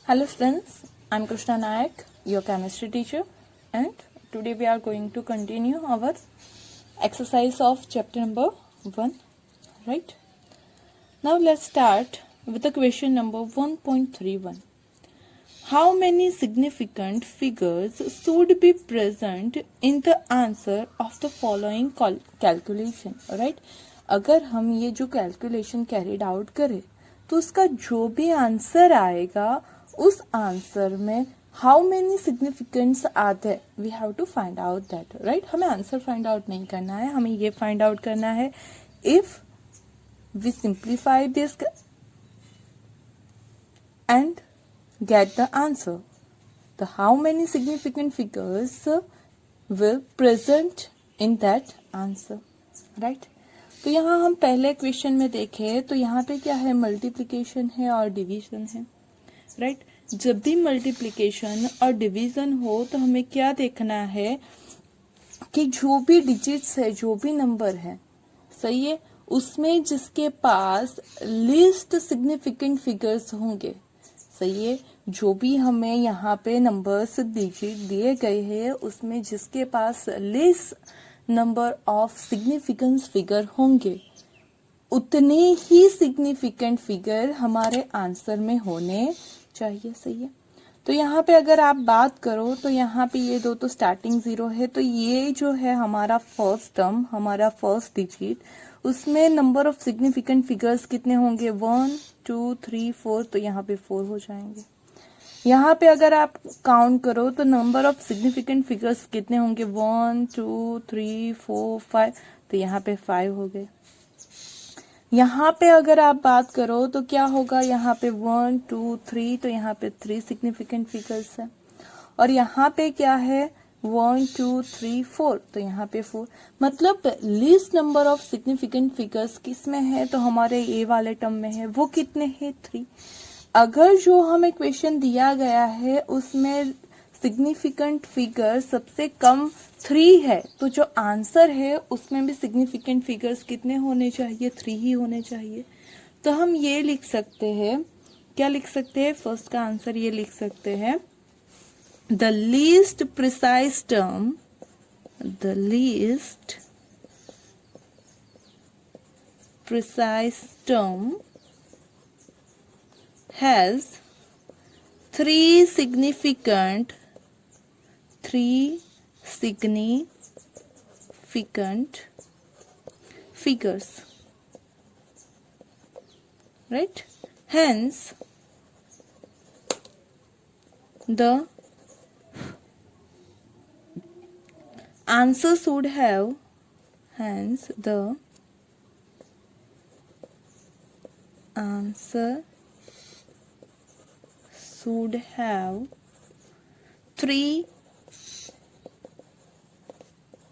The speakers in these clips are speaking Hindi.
Hello friends, I'm Krishna Nayak, your chemistry teacher, and today we are going to continue our exercise of chapter number 1, right? Now let's start with the question number 1.31. How many significant figures should be present in the answer of the following calculation, right? अगर हम ये जो कैलकुलेशन कैरिड आउट करें तो उसका जो भी आंसर आएगा उस आंसर में हाउ मेनी सिग्निफिकेंट्स आते हैं we have to find out that, right? हमें आंसर फाइंड आउट नहीं करना है, हमें ये फाइंड आउट करना है if we simplify this and get the answer. The how many significant figures will present in that answer, right? तो यहाँ हम पहले क्वेश्चन में देखें तो यहाँ पे क्या है, मल्टीप्लिकेशन है और डिवीजन है, राइट? जब भी मल्टीप्लिकेशन और डिवीजन हो तो हमें क्या देखना है कि जो भी डिजिट्स है, जो भी नंबर है, सही है, उसमें जिसके पास लीस्ट सिग्निफिकेंट फिगर्स होंगे, सही है, जो भी हमें यहाँ पे नंबर्स डिजिट दिए गए हैं उसमें जिसके पास less number of significance figure होंगे उतने ही सिग्निफिकेंट फिगर हमारे आंसर में होने चाहिए, सही है। तो यहाँ पे अगर आप बात करो तो यहाँ पे ये दो तो स्टार्टिंग 0 है, तो ये जो है हमारा फर्स्ट टर्म, हमारा फर्स्ट डिजिट, उसमें नंबर ऑफ सिग्निफिकेंट फिगर्स कितने होंगे, 1 2 3 4, तो यहाँ पे 4 हो जाएंगे। यहाँ पे अगर आप काउंट करो तो नंबर ऑफ सिग्निफिकेंट फिगर्स कितने होंगे, 1 2 3 4 5, तो यहाँ पे 5 हो गए। यहाँ पे अगर आप बात करो तो क्या होगा, यहाँ पे 1 2 3, तो यहाँ पे 3 सिग्निफिकेंट फिगर्स है, और यहाँ पे क्या है 1 2 3 4, तो यहाँ पे 4। मतलब least number of significant figures किस में है, तो हमारे ए वाले टर्म में है, वो कितने हैं, 3। अगर जो हमें क्वेश्चन दिया गया है उसमें सिग्निफिकेंट फिगर सबसे कम 3 है, तो जो आंसर है उसमें भी सिग्निफिकेंट फिगर्स कितने होने चाहिए, 3 ही होने चाहिए। तो हम ये लिख सकते हैं, क्या लिख सकते हैं, फर्स्ट का आंसर ये लिख सकते हैं, the least precise term, the least precise term has 3 significant figures, right? Hence the answer should have, hence the answer should have 3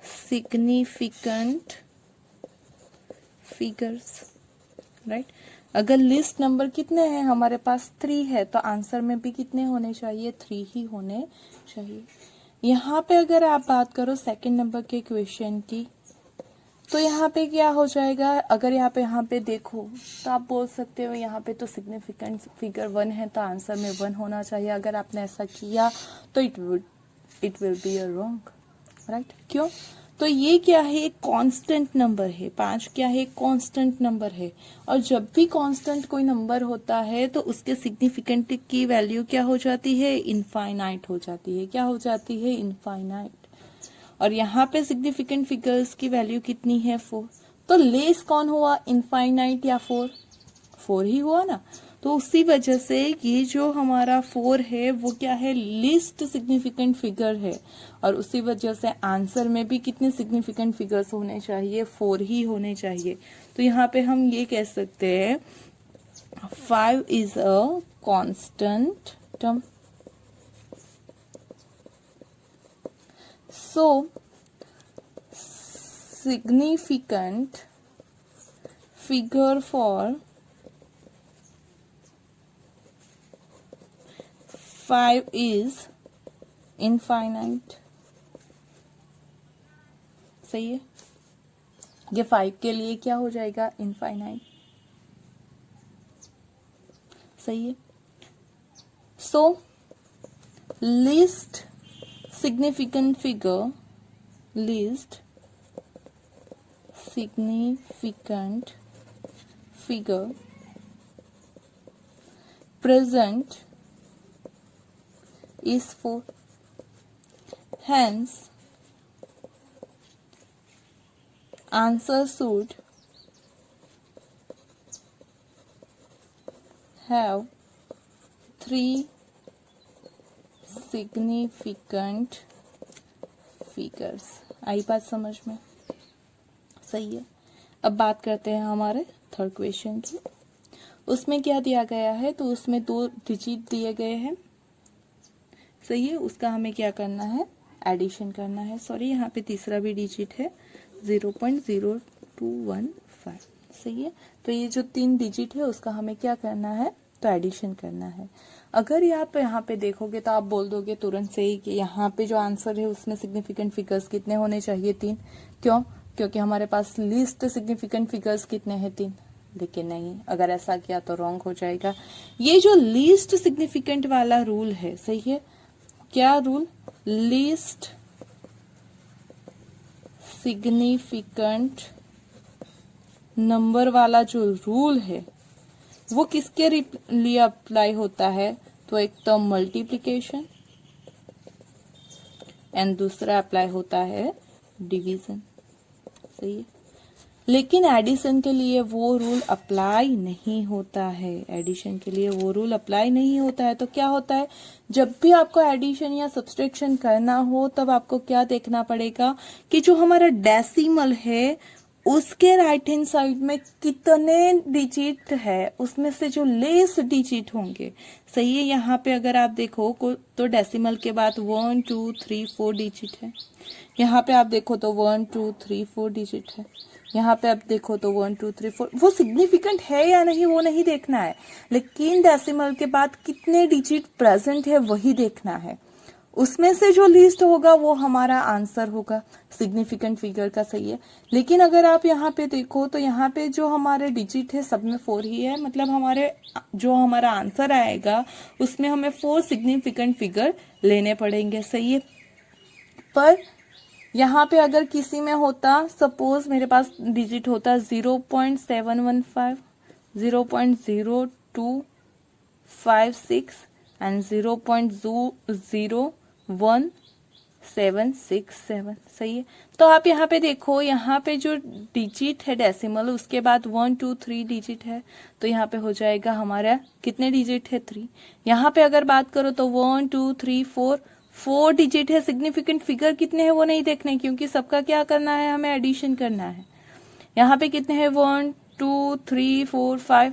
significant figures, right? अगर लिस्ट नंबर कितने हैं हमारे पास, 3 है, तो आंसर में भी कितने होने चाहिए, 3 ही होने चाहिए। यहाँ पे अगर आप बात करो सेकंड नंबर के क्वेश्चन की, तो यहाँ पे क्या हो जाएगा, अगर यहाँ पे देखो तो आप बोल सकते हो यहाँ पे तो सिग्निफिकेंट फिगर 1 है तो आंसर में 1 होना चाहिए। अगर आपने ऐसा किया तो it will be a wrong, right? क्यों? तो ये क्या है, एक कांस्टेंट नंबर है, 5 क्या है, कांस्टेंट नंबर है, और जब भी कांस्टेंट कोई नंबर होता है तो उसके सिग्निफिकेंट की वैल्यू क्या हो जाती है, इनफाइनाइट हो जाती है। क्या हो जाती है, इनफाइनाइट। और यहाँ पे सिग्निफिकेंट फिगर्स की वैल्यू कितनी है, 4। तो लेस कौन हुआ, इनफाइनाइट या 4? 4 ही हुआ ना। तो उसी वजह से ये जो हमारा 4 है वो क्या है, लीस्ट सिग्निफिकेंट फिगर है, और उसी वजह से आंसर में भी कितने सिग्निफिकेंट फिगर्स होने चाहिए, 4 ही होने चाहिए। तो यहाँ पे हम ये कह सकते हैं 5 is a constant term. So, significant figure for 5 is infinite, सही है। ये 5 के लिए क्या हो जाएगा, इनफाइनाइट, सही है। So least significant figure present is 4. Hence answer should have 3 significant figures. आई बात समझ में? सही है. अब बात करते हैं हमारे थर्ड क्वेश्चन की. उसमें क्या दिया गया है? तो उसमें 2 डिजिट दिए गए हैं. सही है. उसका हमें क्या करना है? एडिशन करना है. सॉरी, यहाँ पे तीसरा भी डिजिट है 0.0215. सही है. तो ये जो 3 डिजिट है उसका हमें क्या करना है? तो एडिशन करना है. अगर आप यहाँ पे देखोगे तो आप बोल दोगे तुरंत से ही कि यहाँ पे जो आंसर है उसमें सिग्निफिकेंट फिगर्स कितने होने चाहिए? 3. क्यों? क्योंकि हमारे पास लीस्ट सिग्निफिकेंट फिगर्स कितने हैं? 3. लेकिन नहीं, अगर ऐसा किया तो रॉन्ग हो जाएगा. ये जो लीस्ट सिग्निफिकेंट वाला रूल है, सही है, क्या रूल? लीस्ट सिग्निफिकेंट नंबर वाला जो रूल है वो किसके लिए अप्लाई होता है? तो एक तो मल्टीप्लिकेशन एंड दूसरा अप्लाई होता है डिवीजन. सही है. लेकिन एडिशन के लिए वो रूल अप्लाई नहीं होता है. एडिशन के लिए वो रूल अप्लाई नहीं होता है. तो क्या होता है? जब भी आपको एडिशन या सब्सट्रैक्शन करना हो तब आपको क्या देखना पड़ेगा कि जो हमारा डेसिमल है उसके राइट हैंड साइड में कितने डिजिट है, उसमें से जो लेस डिजिट होंगे. सही है. यहाँ पे अगर आप देखो तो डेसिमल के बाद 1 2 3 4 डिजिट है. यहाँ पे आप देखो तो 1 2 3 4 डिजिट है. यहाँ पे आप देखो तो 1 2 3 4. वो सिग्निफिकेंट है या नहीं वो नहीं देखना है, लेकिन डेसिमल के बाद कितने डिजिट प्रेजेंट है वही देखना है. उसमें से जो लिस्ट होगा वो हमारा आंसर होगा सिग्निफिकेंट फिगर का. सही है. लेकिन अगर आप यहाँ पे देखो तो यहाँ पे जो हमारे डिजिट है सब में 4 ही है. मतलब हमारे जो हमारा आंसर आएगा उसमें हमें 4 सिग्निफिकेंट फिगर लेने पड़ेंगे. सही है. पर यहाँ पे अगर किसी में होता, सपोज मेरे पास डिजिट होता 0.715, 0.0256 एंड 0.01767. सही है. तो आप यहाँ पे देखो, यहाँ पे जो डिजिट है डेसिमल उसके बाद 1 2 3 डिजिट है. तो यहाँ पे हो जाएगा हमारा कितने डिजिट है? 3. यहाँ पे अगर बात करो तो 1 2 3 4 डिजिट है. सिग्निफिकेंट फिगर कितने हैं वो नहीं देखने, क्योंकि सबका क्या करना है? हमें एडिशन करना है. यहाँ पे कितने हैं? 1 2 3 4 5.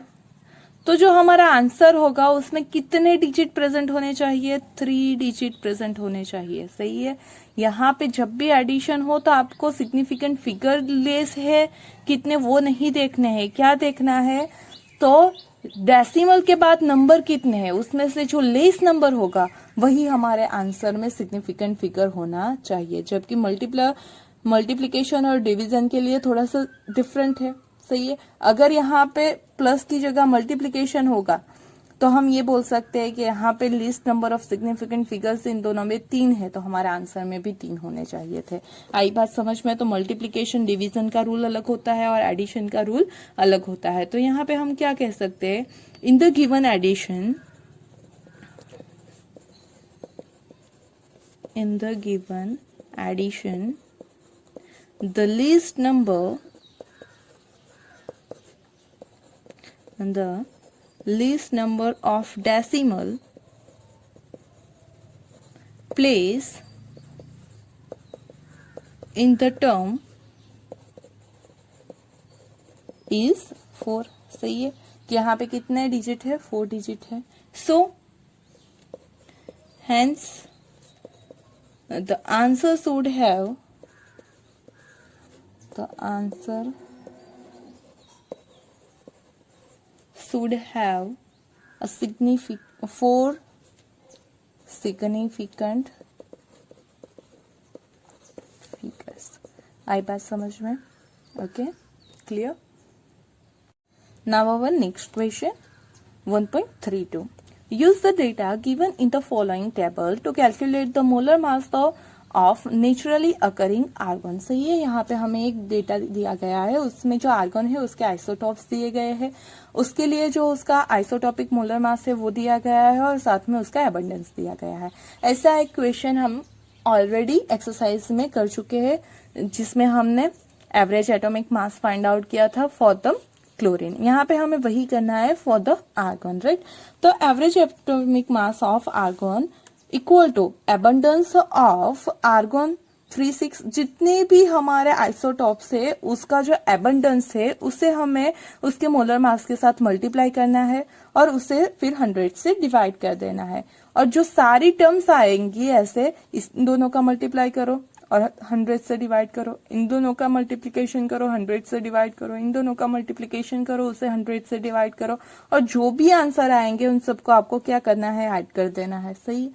तो जो हमारा आंसर होगा उसमें कितने डिजिट प्रेजेंट होने चाहिए? 3 डिजिट प्रेजेंट होने चाहिए. सही है. यहाँ पे जब भी एडिशन हो तो आपको सिग्निफिकेंट फिगर लेस है कितने वो नहीं देखने हैं. क्या देखना है? तो डेसिमल के बाद नंबर कितने हैं उसमें से जो लेस नंबर होगा वही हमारे आंसर में सिग्निफिकेंट फिगर होना चाहिए. जबकि मल्टीप्लिकेशन और डिवीजन के लिए थोड़ा सा डिफरेंट है. सही है. अगर यहाँ पे प्लस की जगह मल्टीप्लिकेशन होगा तो हम ये बोल सकते हैं कि यहाँ पे list number of significant figures in दोनों में 3 है, तो हमारे आंसर में भी 3 होने चाहिए थे. आई बात समझ में? तो मल्टीप्लिकेशन डिवीजन का रूल अलग होता है और एडिशन का रूल अलग होता है. तो यहाँ पे हम क्या कह सकते हैं? In the given addition, in the given addition, the least number of decimal place in the term is 4. सही है. यहाँ पे कितने डिजिट है? 4 डिजिट है. So hence the answer should have a 4 significant figures. आई बात समझ में? Okay, clear. Now our next question 1.32. Use the data given in the following table to calculate the molar mass of naturally occurring argon. सही है, यहाँ पे हमें एक डेटा दिया गया है, उसमें जो आर्गन है उसके आइसोटॉप्स दिए गए हैं, उसके लिए जो उसका आइसोटॉपिक मोलर मास है वो दिया गया है और साथ में उसका एबंडेंस दिया गया है। ऐसा एक क्वेश्चन हम ऑलरेडी एक्सरसाइज में कर चुके हैं जिसमें हमने average atomic mass find out किया था फॉर द क्लोरीन। यहाँ पे हमें वही करना है फॉर द आर्गन, राइट। तो average atomic mass of argon equal to abundance of argon 36, जितने भी हमारे आइसोटॉप्स है उसका जो एबंडेंस है उसे हमें उसके मोलर मास के साथ मल्टीप्लाई करना है और उसे फिर 100 से डिवाइड कर देना है। और जो सारी टर्म्स आएंगी ऐसे, इन दोनों का मल्टीप्लाई करो और 100 से डिवाइड करो, इन दोनों का मल्टीप्लिकेशन करो, 100 से डिवाइड करो, इन दोनों का मल्टीप्लिकेशन करो, उसे 100 से डिवाइड करो, और जो भी आंसर आएंगे उन सबको आपको क्या करना है, ऐड कर देना है। सही,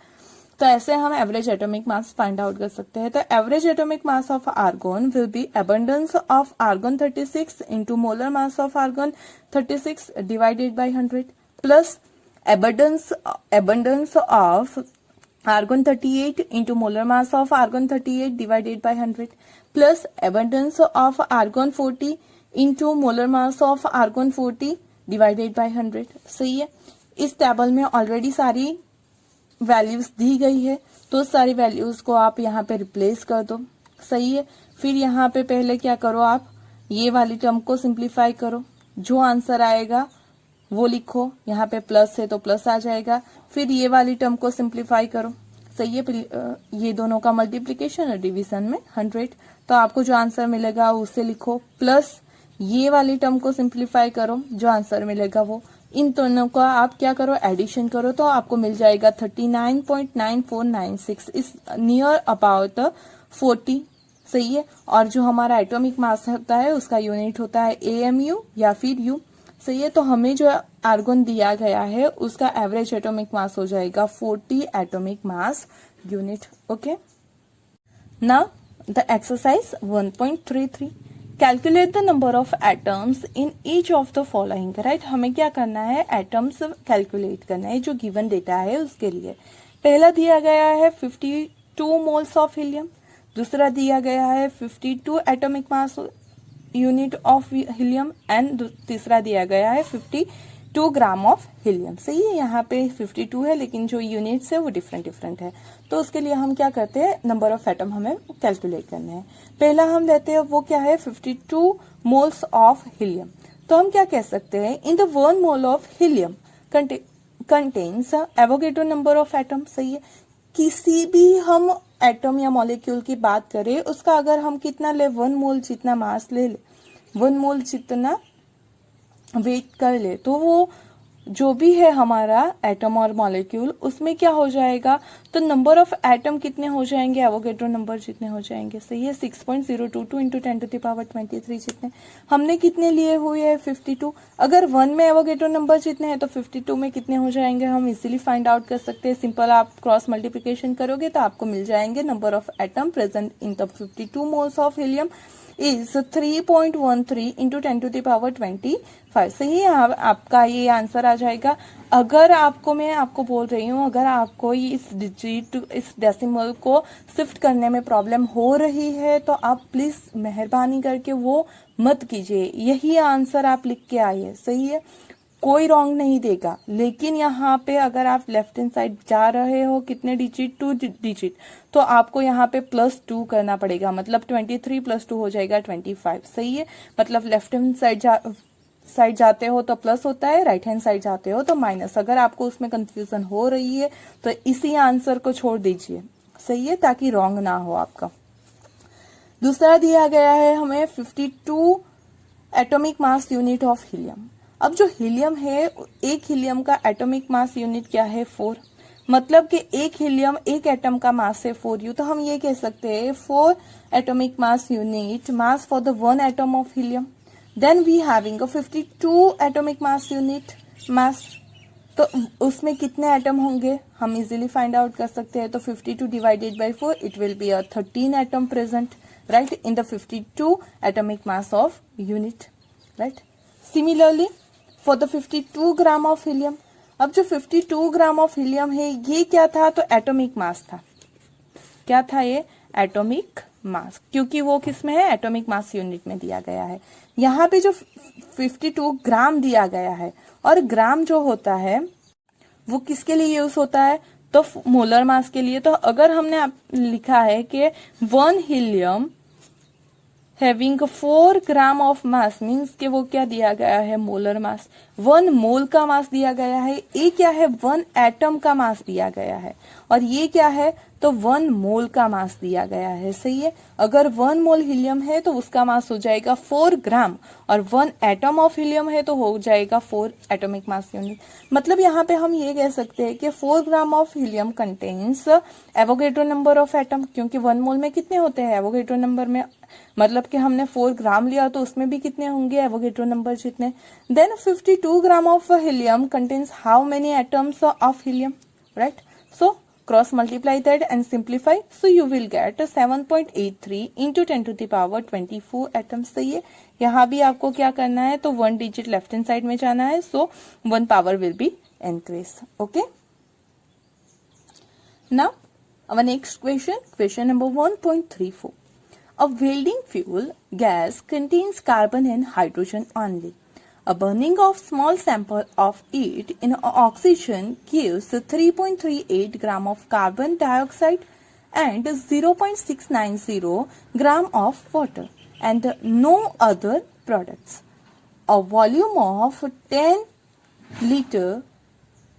तो ऐसे हम average atomic mass find out कर सकते हैं। तो average atomic mass of argon will be abundance of argon 36 into molar mass of argon 36 divided by 100 plus abundance of argon 38 into molar mass of argon 38 divided by 100 plus abundance of argon 40 into molar mass of argon 40 divided by 100। सही है, इस टेबल में ऑलरेडी सारी वैल्यूज दी गई है तो सारी वैल्यूज को आप यहाँ पे रिप्लेस कर दो। सही है, फिर यहाँ पे पहले क्या करो, आप ये वाली टर्म को सिंप्लीफाई करो, जो आंसर आएगा वो लिखो, यहाँ पे प्लस है तो प्लस आ जाएगा, फिर ये वाली टर्म को सिंप्लीफाई करो। सही है, ये दोनों का मल्टीप्लिकेशन और डिवीजन में 100, तो आपको जो आंसर मिलेगा उसे लिखो, प्लस ये वाली टर्म को सिंप्लीफाई करो, जो आंसर मिलेगा वो, इन दोनों का आप क्या करो, एडिशन करो, तो आपको मिल जाएगा 39.9496 इस नियर अबाउट 40। सही है, और जो हमारा एटॉमिक मास होता है उसका यूनिट होता है AMU या फिर U। सही है, तो हमें जो आर्गन दिया गया है उसका एवरेज एटॉमिक मास हो जाएगा 40 atomic mass unit. Okay, now the exercise 1.33, calculate the number of atoms in each of the following. Right, हमें क्या करना है, एटम्स कैलकुलेट करना है जो गिवन डेटा है उसके लिए। पहला दिया गया है 52 मोल्स ऑफ हीलियम, दूसरा दिया गया है 52 atomic mass unit of helium and तीसरा दिया गया है 52 ग्राम ऑफ हीलियम। सही है, यहाँ पे 52 है लेकिन जो यूनिट्स है वो डिफरेंट है। तो उसके लिए हम क्या करते हैं, नंबर ऑफ एटम हमें कैलकुलेट करने हैं। पहला हम लेते हैं वो क्या है, 52 मोल्स ऑफ हीलियम। तो हम क्या कह सकते हैं, in the 1 mole of helium contains Avogadro number of atom. सही है, किसी भी हम एटम या मॉलिक्यूल की बात करें उसका अगर हम कितना ले, 1 मोल जितना मास ले 1 मोल जितना वेट कर ले, तो वो जो भी है हमारा एटम और मॉलिक्यूल उसमें क्या हो जाएगा, तो नंबर ऑफ एटम कितने हो जाएंगे, एवोगेड्रो नंबर जितने हो जाएंगे। सही है, 6.022 इंटू 10⁻23 जितने हमने कितने लिए हुए हैं, 52। अगर 1 में एवोगेड्रो नंबर जितने हैं तो 52 में कितने हो जाएंगे, हम इजीली फाइंड आउट कर सकते हैं। सिंपल आप क्रॉस मल्टीप्लिकेशन करोगे तो आपको मिल जाएंगे number of atom present in the 52 moles of helium is 3.13 into 10⁻25। सही है, आपका ये आंसर आ जाएगा। अगर मैं आपको बोल रही हूँ, अगर आपको इस डिजिट, इस डेसिमल को शिफ्ट करने में प्रॉब्लम हो रही है तो आप प्लीज मेहरबानी करके वो मत कीजिए, यही आंसर आप लिख के आइए। सही है, कोई रॉन्ग नहीं देगा। लेकिन यहाँ पे अगर आप लेफ्ट हैंड साइड जा रहे हो कितने डिजिट, 2 डिजिट, तो आपको यहाँ पे +2 करना पड़ेगा, मतलब 23 + 2 हो जाएगा 25। सही है, मतलब लेफ्ट हैंड साइड जाते हो तो प्लस होता है, राइट हैंड साइड जाते हो तो माइनस। अगर आपको उसमें कंफ्यूजन हो रही है तो इसी आंसर को छोड़ दीजिए। सही है, ताकि रॉन्ग ना हो आपका। दूसरा दिया गया है हमें 52 atomic mass unit of helium. अब जो हीलियम है, एक हीलियम का एटॉमिक मास यूनिट क्या है, 4, मतलब कि एक हीलियम, एक एटम का मास है 4U। तो हम ये कह सकते हैं 4 atomic mass unit mass for the 1 atom of helium. Then we having 52 atomic mass unit mass, तो उसमें कितने एटम होंगे हम इजीली फाइंड आउट कर सकते हैं। तो 52 divided by 4 it will be 13 atom present, right, in the 52 atomic mass of unit, right. Similarly, for the 52 gram of helium, अब जो 52 ग्राम ऑफ हीलियम है ये क्या था, तो एटॉमिक मास था। क्या था ये, एटॉमिक मास, क्योंकि वो किस में है, एटॉमिक मास यूनिट में दिया गया है। यहाँ पे जो 52 ग्राम दिया गया है, और ग्राम जो होता है वो किसके लिए यूज होता है, तो मोलर मास के लिए। तो अगर हमने लिखा है कि 1 helium having 4 gram of mass, means के वो क्या दिया गया है, मोलर मास। 1 मोल का मास दिया गया है, ये क्या है, 1 एटम का मास दिया गया है, और ये क्या है, तो 1 मोल का मास दिया गया है। सही है, अगर 1 मोल हीलियम है तो उसका मास हो जाएगा 4 ग्राम, और 1 एटम ऑफ हीलियम है तो हो जाएगा 4 एटॉमिक मास यूनिट। मतलब यहाँ पे हम ये कह सकते हैं कि 4 ग्राम of helium contains Avogadro number of atom, क्योंकि 1 मोल में कितने होते हैं एवोगैड्रो नंबर में, मतलब कि हमने 4 ग्राम लिया तो उसमें भी कितने होंगे एवोगैड्रो नंबर जितने। Then 52 gram of helium contains how many atoms of helium, right. So cross multiply that and simplify, so you will get 7.83 into 10 to the power 24 atoms। सही है, यहाँ भी आपको क्या करना है, तो 1 digit लेफ्ट हैंड साइड में जाना है, so 1 power will be increase। okay, now our next question number 1.34, a welding fuel gas contains carbon and hydrogen only. A burning of small sample of it in oxygen gives 3.38 gram of carbon dioxide and 0.690 gram of water and no other products. A volume of 10 liter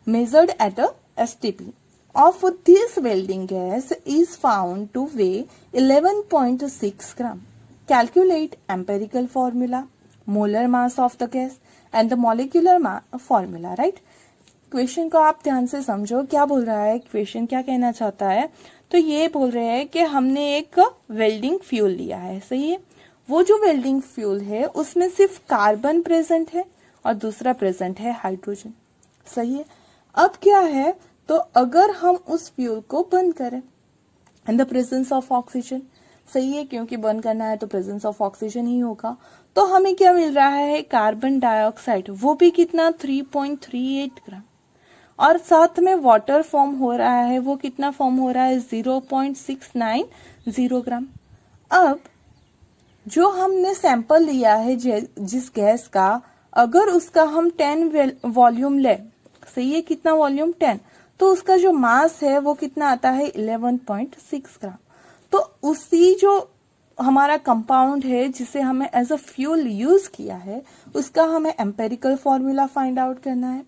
measured at a STP of this welding gas is found to weigh 11.6 gram. Calculate empirical formula, molar mass of the gas and the molecular formula, right। Question को आप ध्यान से समझो, क्या बोल रहा है क्वेश्चन, क्या कहना चाहता है, तो ये बोल रहे हैं कि हमने एक वेल्डिंग फ्यूल लिया है। सही है, वो जो वेल्डिंग फ्यूल है उसमें सिर्फ कार्बन प्रेजेंट है और दूसरा प्रेजेंट है हाइड्रोजन। सही है, अब क्या है, तो अगर हम उस फ्यूल को बंद करें in the presence of oxygen, सही है, क्योंकि बर्न करना है तो प्रेजेंस ऑफ ऑक्सीजन ही होगा, तो हमें क्या मिल रहा है, कार्बन डाइऑक्साइड, वो भी कितना 3.38 ग्राम, और साथ में वाटर फॉर्म हो रहा है, वो कितना फॉर्म हो रहा है, 0.690 ग्राम। अब जो हमने सैंपल लिया है जिस गैस का, अगर उसका हम 10 वॉल्यूम ले, सही है, कितना वॉल्यूम 10, तो उसका जो मास है वो कितना आता है 11.6 ग्राम। तो उसी जो हमारा कंपाउंड है जिसे हमें एज अ फ्यूल यूज किया है, उसका हमें एम्पेरिकल फॉर्मूला फाइंड आउट करना है,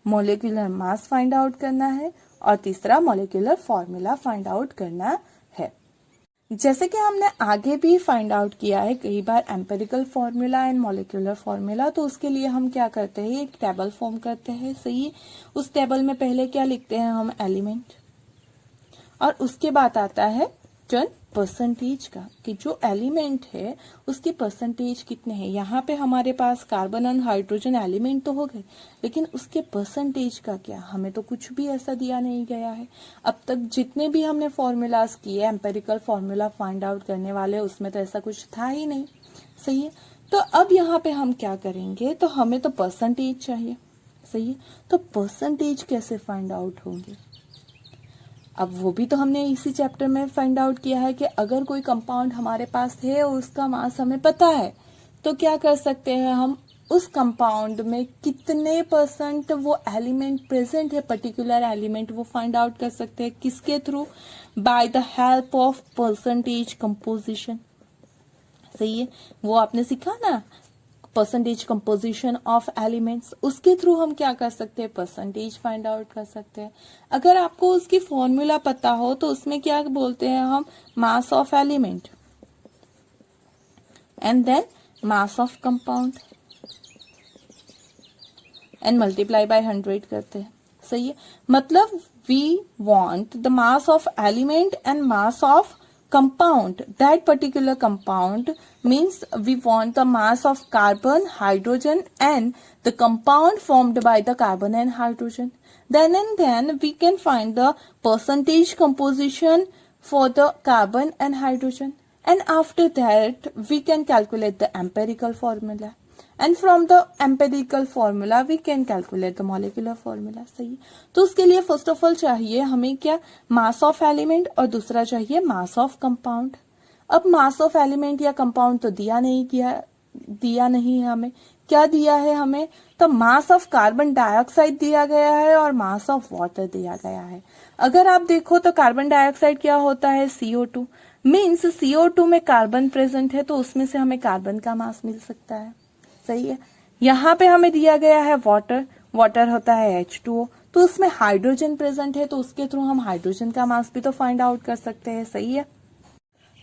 मोलिकुलर मास फाइंड आउट करना है, और तीसरा मोलिकुलर फॉर्मूला फाइंड आउट करना है। जैसे कि हमने आगे भी फाइंड आउट किया है कई बार empirical formula and molecular formula, तो उसके लिए हम क्या करते हैं, एक टेबल फॉर्म करते हैं। सही है, उस टेबल में पहले क्या लिखते हैं हम, एलिमेंट, और उसके बाद आता है टर्न परसेंटेज का, कि जो एलिमेंट है उसके परसेंटेज कितने हैं। यहाँ पे हमारे पास कार्बन और हाइड्रोजन एलिमेंट तो हो गए, लेकिन उसके परसेंटेज का क्या, हमें तो कुछ भी ऐसा दिया नहीं गया है। अब तक जितने भी हमने फॉर्मूलाज किए एम्पेरिकल फॉर्मूला फाइंड आउट करने वाले, उसमें तो ऐसा कुछ था ही नहीं। सही है, तो अब यहाँ पे हम क्या करेंगे, तो हमें तो परसेंटेज चाहिए। सही है, तो परसेंटेज कैसे फाइंड आउट होंगे, अब वो भी तो हमने इसी चैप्टर में फाइंड आउट किया है कि अगर कोई कंपाउंड हमारे पास है और उसका मास हमें पता है, तो क्या कर सकते हैं हम, उस कंपाउंड में कितने परसेंट वो एलिमेंट प्रेजेंट है, पर्टिकुलर एलिमेंट, वो फाइंड आउट कर सकते हैं। किसके through, by the help of percentage composition. सही है, वो आपने सीखा ना, परसेंटेज कंपोजिशन ऑफ एलिमेंट्स, उसके थ्रू हम क्या कर सकते हैं, परसेंटेज फाइंड आउट कर सकते हैं। अगर आपको उसकी फॉर्मूला पता हो तो उसमें क्या बोलते हैं हम, mass of element and then mass of compound and multiply by 100 करते हैं। सही है, मतलब we want the mass of element and mass of compound, that particular compound means we want the mass of carbon, hydrogen and the compound formed by the carbon and hydrogen. Then we can find the percentage composition for the carbon and hydrogen, and after that we can calculate the empirical formula, and from the empirical formula we can calculate the molecular formula. सही है. तो उसके लिए फर्स्ट ऑफ ऑल चाहिए हमें क्या, मास ऑफ एलिमेंट, और दूसरा चाहिए मास ऑफ कंपाउंड. अब मास ऑफ एलिमेंट या कंपाउंड तो दिया नहीं है हमें. क्या दिया है हमें, तो मास ऑफ कार्बन डाइऑक्साइड दिया गया है और मास ऑफ वाटर दिया गया है. अगर आप देखो तो कार्बन डाइऑक्साइड क्या होता है, CO2, मीन्स CO2 में कार्बन प्रेजेंट है तो उसमें से हमें कार्बन का मास मिल सकता है. सही है. यहाँ पे हमें दिया गया है वाटर होता है H2O, तो उसमें हाइड्रोजन प्रेजेंट है तो उसके थ्रू हम हाइड्रोजन का मास भी तो फाइंड आउट कर सकते हैं. सही है.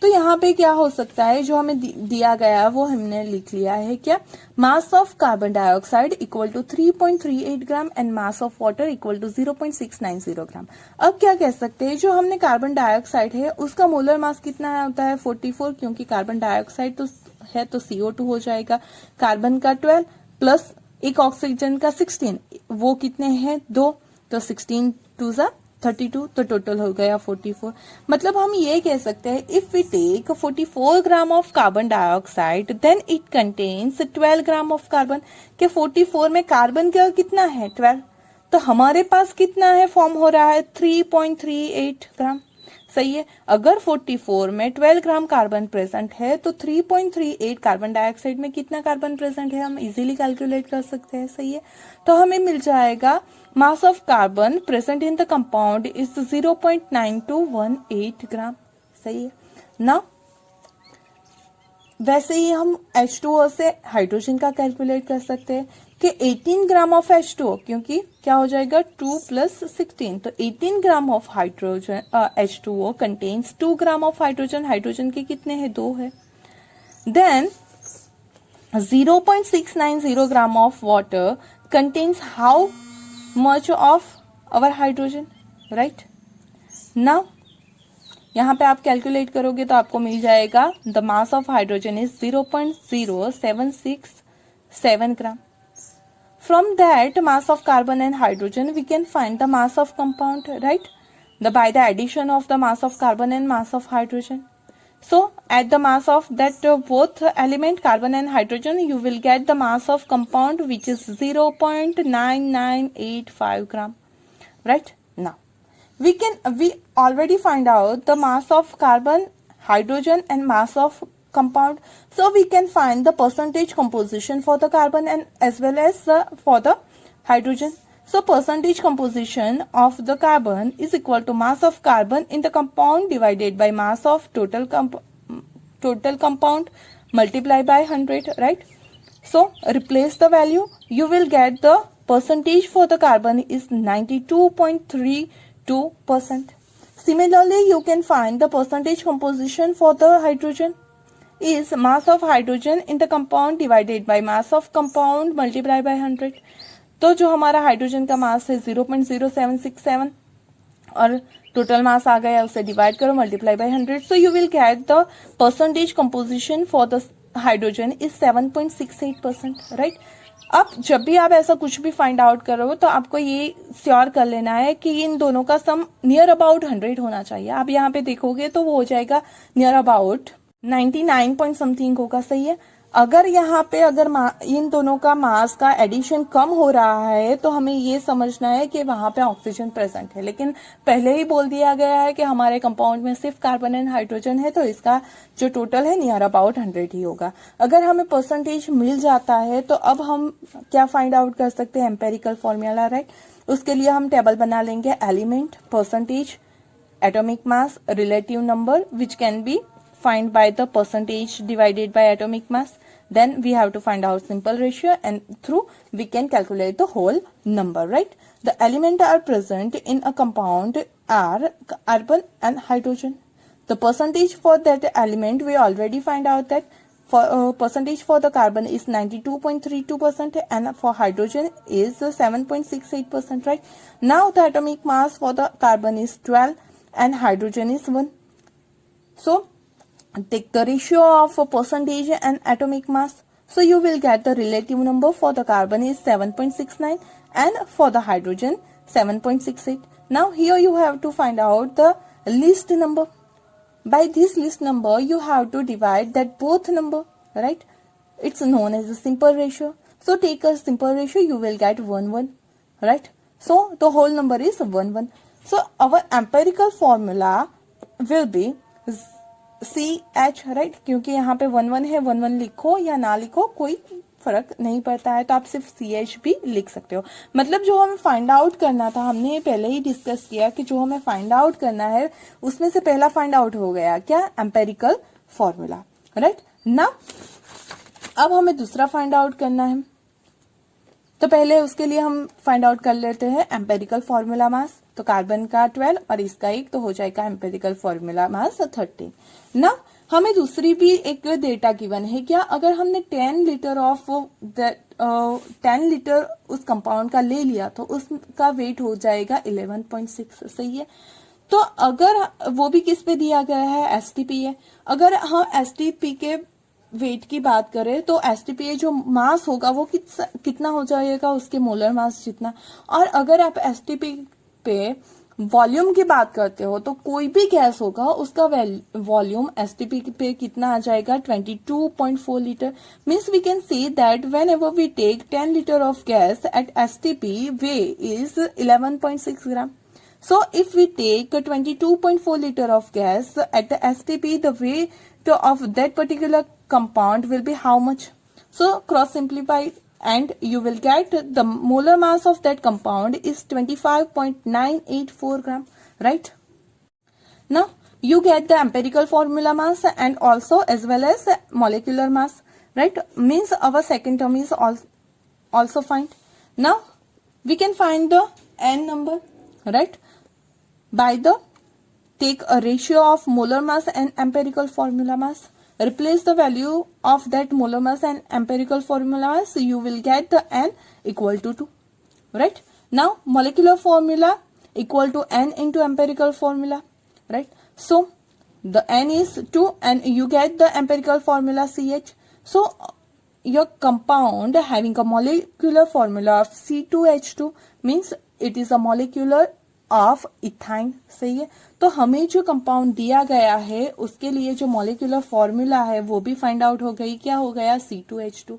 तो यहाँ पे क्या हो सकता है, जो हमें दिया गया वो हमने लिख लिया है क्या, mass of carbon dioxide equal to 3.38 gram and mass of water equal to 0.690 gram. अब क्या कह सकते हैं, जो हमने कार्बन डाइऑक्साइड है उसका मोलर मास कितना होता है 44, क्योंकि कार्बन डाइऑक्साइड तो है तो CO2 हो जाएगा, कार्बन का 12 प्लस एक ऑक्सीजन का 16, वो कितने हैं 2, तो 16 2 जा 32, तो टोटल हो गया 44. मतलब हम ये कह सकते हैं, if we take 44 gram of carbon dioxide then it contains 12 gram of carbon. के 44 में कार्बन का कितना है 12, तो हमारे पास कितना है फॉर्म हो रहा है 3.38 ग्राम. सही है. अगर 44 में 12 ग्राम कार्बन प्रेजेंट है तो 3.38 कार्बन डाइऑक्साइड में कितना कार्बन प्रेजेंट है हम इजीली कैलकुलेट कर सकते हैं. सही है. तो हमें मिल जाएगा मास of carbon present in the compound is 0.9218 ग्राम. सही है ना. वैसे ही हम H2O से हाइड्रोजन का कैलकुलेट कर सकते हैं कि 18 ग्राम ऑफ H2O, क्योंकि क्या हो जाएगा 2 प्लस 16, तो 18 gram of hydrogen H2O contains 2 gram of hydrogen. Hydrogen के कितने हैं 2 है. Then 0.690 gram of water contains how much of our hydrogen, right. Now यहाँ पे आप कैलकुलेट करोगे तो आपको मिल जाएगा the mass of hydrogen is 0.0767 gram. From that mass of carbon and hydrogen, we can find the mass of compound, right? By the addition of the mass of carbon and mass of hydrogen. So, at the mass of that both element, carbon and hydrogen, you will get the mass of compound which is 0.9985 gram, right? Now, we already find out the mass of carbon, hydrogen and mass of compound, so we can find the percentage composition for the carbon and as well as for the hydrogen. So percentage composition of the carbon is equal to mass of carbon in the compound divided by mass of total compound multiplied by 100, right? So replace the value, you will get the percentage for the carbon is 92.32%. Similarly, you can find the percentage composition for the hydrogen is mass of hydrogen in the compound divided by mass of compound multiplied by 100. तो जो हमारा हाइड्रोजन का मास है 0.0767 और टोटल मास आ गया उसे डिवाइड करो multiply by 100, so you will get the percentage composition for the hydrogen is 7.68%, right. अब जब भी आप ऐसा कुछ भी फाइंड आउट करो तो आपको ये श्योर कर लेना है कि इन दोनों का सम नियर अबाउट 100 होना चाहिए. आप यहाँ पे देखोगे तो वो हो जाएगा नियर अबाउट 99 पॉइंट समथिंग होगा. सही है. अगर यहाँ पे अगर इन दोनों का मास का एडिशन कम हो रहा है तो हमें ये समझना है कि वहां पे ऑक्सीजन प्रेजेंट है, लेकिन पहले ही बोल दिया गया है कि हमारे कंपाउंड में सिर्फ कार्बन एंड हाइड्रोजन है तो इसका जो टोटल है नियर अबाउट 100 ही होगा. अगर हमें परसेंटेज मिल जाता है तो अब हम क्या फाइंड आउट कर सकते हैं, एम्पेरिकल फॉर्मूला, राइट. उसके लिए हम टेबल बना लेंगे, element, percentage, atomic mass, relative number which can be find by the percentage divided by atomic mass. Then we have to find out simple ratio and through we can calculate the whole number, right. The elements are present in a compound are carbon and hydrogen. The percentage for that element we already find out that for percentage for the carbon is 92.32% and for hydrogen is 7.68%, right. Now the atomic mass for the carbon is 12 and hydrogen is 1. So take the ratio of a percentage and atomic mass. So you will get the relative number for the carbon is 7.69 and for the hydrogen 7.68. Now here you have to find out the least number. By this least number you have to divide that both number, right. it's known as a simple ratio. So take a simple ratio, you will get 1 1, right? So the whole number is 1 1. So our empirical formula will be CH, right? क्योंकि यहाँ पे 1 1 है, 1 1 लिखो या ना लिखो कोई फर्क नहीं पड़ता है, तो आप सिर्फ CH भी लिख सकते हो. मतलब जो हमें फाइंड आउट करना था, हमने पहले ही डिस्कस किया कि जो हमें फाइंड आउट करना है उसमें से पहला फाइंड आउट हो गया क्या, एम्पेरिकल फॉर्मूला, राइट ना. अब हमें दूसरा फाइंड आउट करना है, तो पहले उसके लिए हम फाइंड आउट कर लेते हैं एम्पेरिकल फॉर्मूला मास. तो कार्बन का 12 और इसका 1, तो हो जाएगा एम्पेरिकल फॉर्मूला मास 13 ना. हमें दूसरी भी एक डेटा गिवन है क्या, अगर हमने 10 लीटर ऑफ 10 लीटर उस कंपाउंड का ले लिया तो उसका वेट हो जाएगा 11.6, सही है. तो अगर वो भी किस पे दिया गया है, एसटीपी है. अगर हम एसटीपी के वेट की बात करें तो एसटीपी जो मास होगा वो कितना हो जाएगा, उसके मोलर मास जितना. और अगर आप एसटीपी पे वॉल्यूम की बात करते हो तो कोई भी गैस होगा उसका वॉल्यूम एसटीपी पे कितना आ जाएगा, 22.4 litre. Means we can see that whenever we take 10 litre of gas at STP, weigh is 11.6 gram. So if we take 22.4 liter of gas at the STP, the weight of that particular compound will be how much? So cross simplify and you will get the molar mass of that compound is 25.984 gram, right? Now you get the empirical formula mass and also as well as molecular mass, right? Means our second term is also find. Now we can find the n number, right? By the take a ratio of molar mass and empirical formula mass. Replace the value of that molar mass and empirical formula mass, you will get the n equal to 2, right? Now molecular formula equal to n into empirical formula, right? So the n is 2 and you get the empirical formula CH. So your compound having a molecular formula of C2H2 means it is a molecular of ethyne, सही है. तो हमें जो कंपाउंड दिया गया है उसके लिए जो मॉलिक्यूलर फॉर्मूला है वो भी फाइंड आउट हो गई, क्या हो गया, C2H2.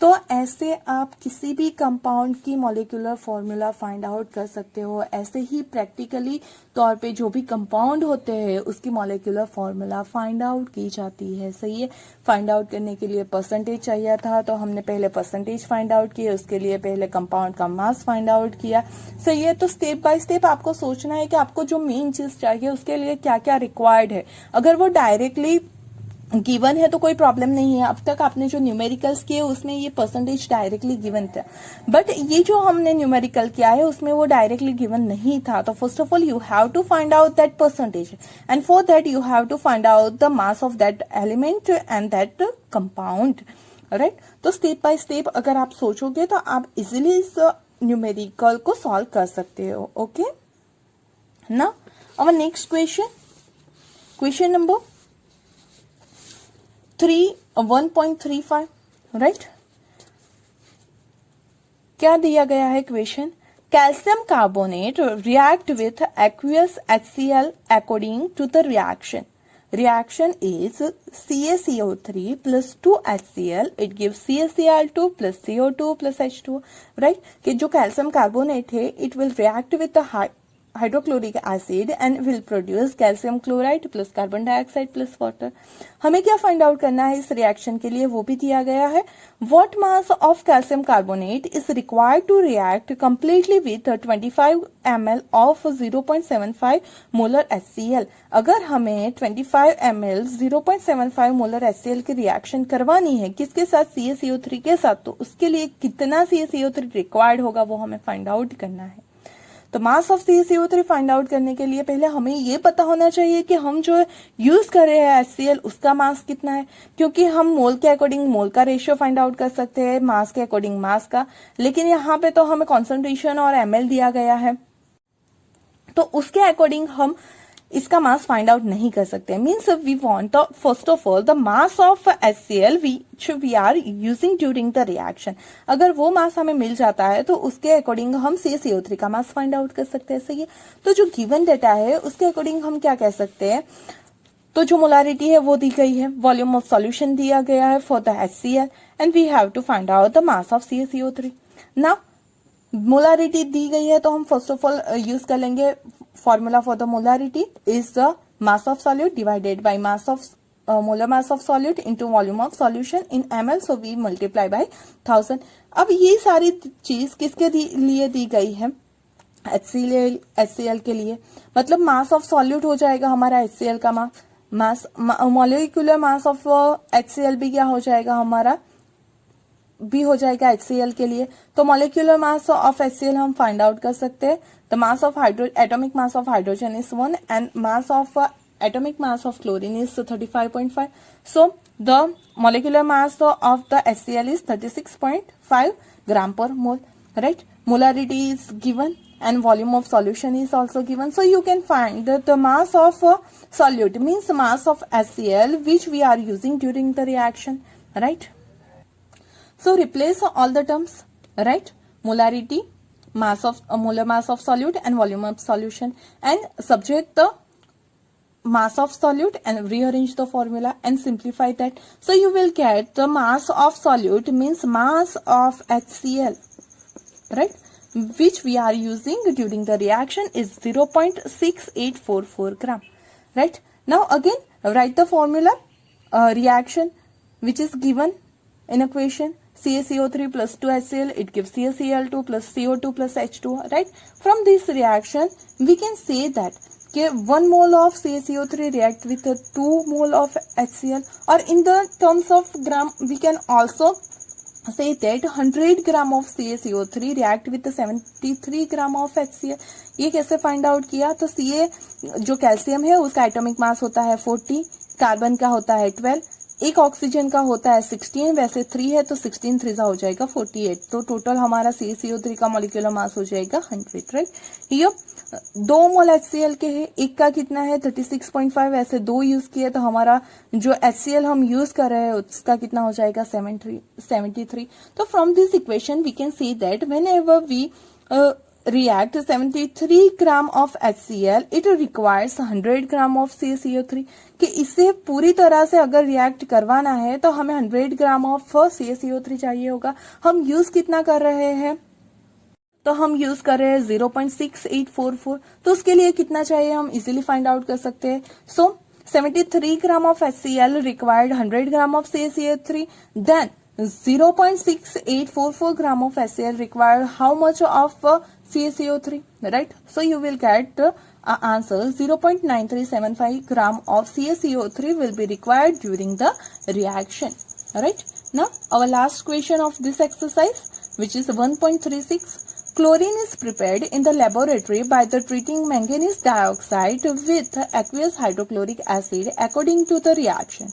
तो ऐसे आप किसी भी कंपाउंड की मॉलिक्यूलर फॉर्मूला फाइंड आउट कर सकते हो. ऐसे ही प्रैक्टिकली तौर पे जो भी कंपाउंड होते हैं उसकी मॉलिक्यूलर फॉर्मूला फाइंड आउट की जाती है, सही है. फाइंड आउट करने के लिए परसेंटेज चाहिए था, तो हमने पहले परसेंटेज फाइंड आउट किया, उसके लिए पहले कंपाउंड का मास फाइंड आउट किया, सही है. तो स्टेप बाय स्टेप आपको सोचना है कि आपको जो मेन चीज चाहिए उसके लिए क्या क्या रिक्वायर्ड है. अगर वो डायरेक्टली गिवन है तो कोई प्रॉब्लम नहीं है. अब तक आपने जो न्यूमेरिकल्स किए उसमें ये परसेंटेज डायरेक्टली गिवन था, बट ये जो हमने न्यूमेरिकल किया है उसमें वो डायरेक्टली गिवन नहीं था. तो first of all you have to find out that percentage and for that you have to find out the mass of that element and that compound, right. तो स्टेप बाय स्टेप अगर आप सोचोगे तो आप इजिली इस न्यूमेरिकल को सॉल्व कर सकते हो. ओके ना. Our next question number 1.35, right. क्या दिया गया है question, calcium carbonate react with aqueous HCl according to the reaction is CaCO3 plus 2HCl, it gives CaCl2 plus CO2 plus H2, right. कि जो कैल्शियम कार्बोनेट है it will react with the hydrochloric acid and will produce calcium chloride plus carbon dioxide plus water. हमें क्या फाइंड आउट करना है इस रिएक्शन के लिए, वो भी दिया गया है. What mass of calcium carbonate is required to react completely with 25 ml of 0.75 molar HCl. अगर हमें 25 ml 0.75 मोलर HCl की रिएक्शन करवानी है किसके साथ, CaCO3 के साथ, तो उसके लिए कितना CaCO3 रिक्वायर्ड होगा वो हमें फाइंड आउट करना है. तो mass of CaCO3 find out करने के लिए पहले हमें ये पता होना चाहिए कि हम जो यूज कर रहे हैं HCl उसका मास कितना है, क्योंकि हम मोल के अकॉर्डिंग मोल का रेशियो फाइंड आउट कर सकते हैं, मास के अकॉर्डिंग मास का. लेकिन यहाँ पे तो हमें कॉन्सेंट्रेशन और ml दिया गया है, तो उसके अकॉर्डिंग हम इसका मास फाइंड आउट नहीं कर सकते. Means we want first of all the mass of HCl which we are using during the reaction. अगर वो मास हमें मिल जाता है तो उसके अकॉर्डिंग हम CaCO3 का मास फाइंड आउट कर सकते हैं, सही है. तो जो गिवन डेटा है उसके अकॉर्डिंग हम क्या कह सकते हैं, तो जो मोलारिटी है वो दी गई है, वॉल्यूम ऑफ सॉल्यूशन दिया गया है for the HCl and we have to find out the mass of CaCO3. Now molarity दी गई है तो हम फर्स्ट ऑफ ऑल यूज कर लेंगे formula for the molarity is the mass of solute divided by mass of molar mass of solute into volume of solution in ml, so we multiply by 1000. अब ये सारी चीज किसके लिए दी गई है? HCl के लिए. मतलब मास ऑफ सॉल्यूट हो जाएगा हमारा HCl का मास, मॉलिक्यूलर मास ऑफ HCl भी क्या हो जाएगा हमारा, भी हो जाएगा HCl के लिए. तो मॉलिक्यूलर मास ऑफ HCl हम फाइंड आउट कर सकते हैं. The mass of atomic mass of hydrogen is 1 and mass of atomic mass of chlorine is 35.5. So the molecular mass of the HCl is 36.5 gram per mole, right? Molarity is given and volume of solution is also given. So you can find that the mass of solute means mass of HCl which we are using during the reaction, right? So replace all the terms, right? Molarity, mass of molar mass of solute and volume of solution, and subtract the mass of solute and rearrange the formula and simplify that. So you will get the mass of solute means mass of HCl, right, which we are using during the reaction is 0.6844 gram, right? Now again write the formula reaction which is given in equation. CaCO3 plus 2HCl, it gives CaCl2 plus CO2 plus H2, right? From this reaction we can say that 1 mole of CaCO3 react with 2 mole of HCl, or in the terms of gram we can also say that 100 gram of CaCO3 react with 73 gram of HCl. ये कैसे फाइंड आउट किया? तो Ca जो कैल्शियम है उसका एटॉमिक मास होता है 40, कार्बन का होता है 12, एक ऑक्सीजन का होता है 16, वैसे 3 है तो 16 3 हो जाएगा 48. तो टोटल हमारा CaCO3 का मॉलिक्यूलर मास हो जाएगा 100, राइट? ये 2 मोल HCl के है, एक का कितना है 36.5, ऐसे 2 यूज किए तो हमारा जो HCl हम यूज कर रहे हैं उसका कितना हो जाएगा 73. तो from this equation we can see that whenever we react 73 gram of HCl, it requires 100 gram of CaCO3. कि इसे पूरी तरह से अगर रिएक्ट करवाना है तो हमें 100 ग्राम ऑफ CaCO3 चाहिए होगा. हम यूज कितना कर रहे हैं? तो हम यूज कर रहे हैं 0.6844. तो उसके लिए कितना चाहिए हम इजीली फाइंड आउट कर सकते हैं. सो 73 gram of HCl required 100 gram of CaCO3, then 0.6844 gram of HCl required how much of CaCO3, right? So you will get answer 0.9375 gram of CaCO3 will be required during the reaction, right? Now our last question of this exercise, which is 1.36. Chlorine is prepared in the laboratory by the treating manganese dioxide with aqueous hydrochloric acid according to the reaction.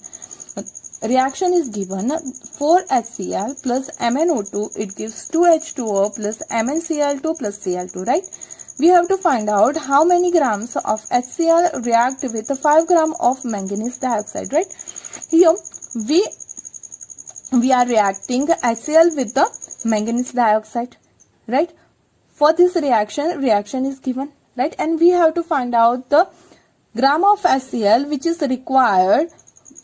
Reaction is given 4HCl plus MnO2, it gives 2H2O plus MnCl2 plus Cl2, right? We have to find out how many grams of HCl react with 5 gram of manganese dioxide, right? Here we are reacting HCl with the manganese dioxide, right? For this reaction is given, right? And we have to find out the gram of HCl which is required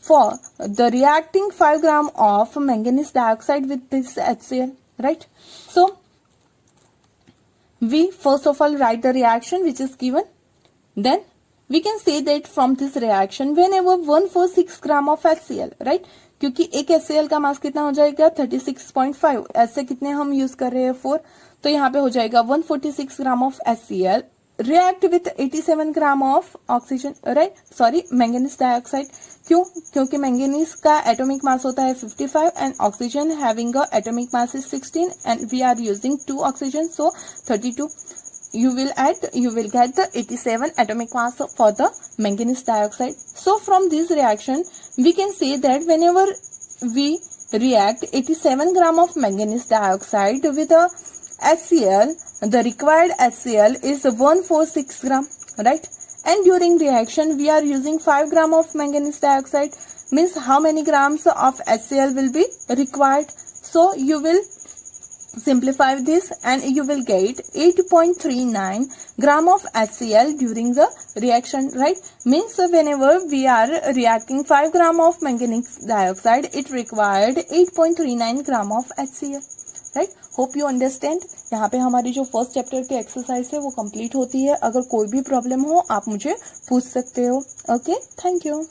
for the reacting 5 gram of manganese dioxide with this HCl, right? So we first of all write the reaction which is given, then we can say that from this reaction whenever 146 gram of HCl, right? क्योंकि एक HCl का मास कितना हो जाएगा 36.5, ऐसे कितने हम यूज कर रहे हैं 4, तो यहाँ पे हो जाएगा 146 gram of HCl react with 87 gram of oxygen, right? Sorry, manganese dioxide. क्यों? क्योंकि मैंगनीज का एटॉमिक मास होता है 55 and oxygen having a atomic mass is 16 and we are using 2 oxygen, so 32. You will get the 87 atomic mass for the manganese dioxide. So from this reaction we can say that whenever we react 87 gram of manganese dioxide with a HCl, the required HCl is 146 gram, right? And during reaction we are using 5 gram of manganese dioxide, means how many grams of HCl will be required. So you will Simplify this and you will get 8.39 gram of HCl during the reaction, right? Means whenever we are reacting 5 gram of manganese dioxide, it required 8.39 gram of HCl, right? Hope you understand. यहाँ पे हमारी जो फर्स्ट चैप्टर की एक्सरसाइज है वो कंप्लीट होती है. अगर कोई भी प्रॉब्लम हो आप मुझे पूछ सकते हो. Okay, thank you.